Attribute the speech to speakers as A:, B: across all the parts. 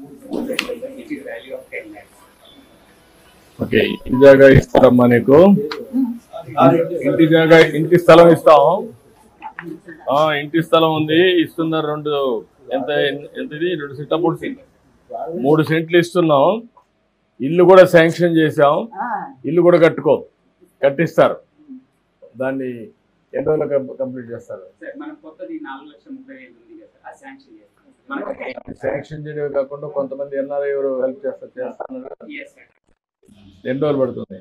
A: which is value of 10 lakhs.
B: Okay, ఇంటి జాగా ఇస్తారమ్మా నీకు. ఇంటి స్థలం ఇస్తాం. ఇంటి స్థలం ఉంది, ఇస్తున్నారు. ఎంతది 2 సెంట్ల 3 సెంట్లు 3 సెంట్లు ఇస్తున్నాం. ఇల్లు కూడా శాంక్షన్ చేసాం. ఇల్లు కూడా కట్టిస్తారు. దాన్ని ఎన్ని రోజులు కంప్లీట్ చేస్తారు? శాంక్షన్ చేయడమే కాకుండా కొంతమంది ఎన్ఆర్ఐ ఎవరు హెల్ప్ చేస్తారు. ఎన్ని రోజులు పడుతుంది?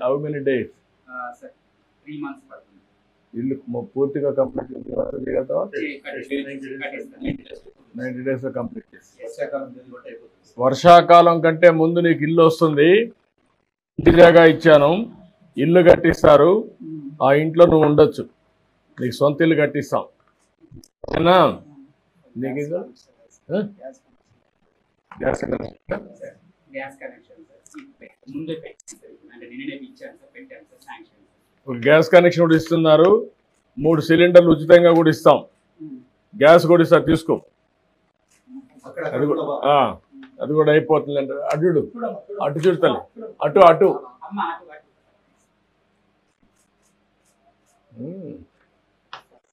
B: How many days?
A: 3 months పడుతుంది.
B: ఇల్లు పూర్తిగా కంప్లీట్ చేయగలుగుతావా? 90 days లో కంప్లీట్ చేసి వర్షాకాలం కంటే ముందు నీకు ఇల్లు వస్తుంది. ఇంటి జాగా ఇచ్చాను, ఇల్లు కట్టిస్తారు. ఆ ఇంట్లో నువ్వు ఉండొచ్చు. నీకు సొంత ఇల్లు కట్టిస్తాం. ఓకేనా? నీకు గ్యాస్ కనెక్షన్ కూడా ఇస్తున్నారు. 3 సిలిండర్లు ఉచితంగా కూడా ఇస్తాం. గ్యాస్ కూడా ఇస్తారు, తీసుకో. అది కూడా అయిపోతుంది. అంటే అటు చూడాలి, అటు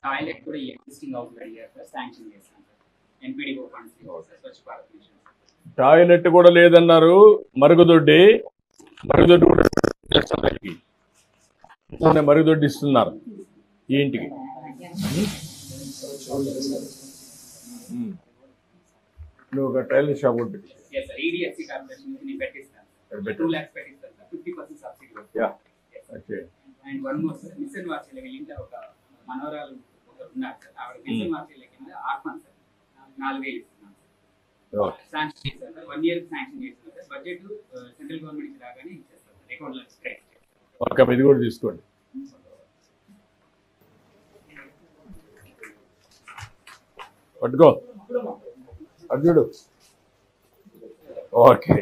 A: టాయిలెట్ కూడా ఎగ్జిస్టింగ్ హౌస్ అడిగారు సార్, శాంక్షన్ చేశాం sir. ఎన్పీడీఓ funds Swachh Bharat machine.
B: Toilet కూడా లేదన్నారు. మరుగుదొడ్డి కూడా మరుగుదొడ్డి ఇస్తున్నారు ఈ ఇంటికి. నువ్వు ఒక టైలర్ షాప్ కూడా పెట్టి
A: $2 lakhs పెట్టిస్తాను sir, 50% subsidy. And one more sir, మిషన్ వార్షిక ఇంట్లో ఒక మనవరాలు ఉన్నారు సార్. ఆవిడ మిషన్ వార్షిక కింద ఆర్ఫన్ సార్ 4,000 ఇస్తున్నాం సార్. శాంక్షన్ చేశారు సార్, 1 year శాంక్షన్ చేశారు సార్. బడ్జెట్ సెంట్రల్ గవర్నమెంట్ నుంచి రాగానే ఇచ్చేస్తారు సార్. అకౌంట్లో
B: ఓకే, ఇది కూడా తీసుకోండి. పట్టుకో, అర్జుడు. ఓకే.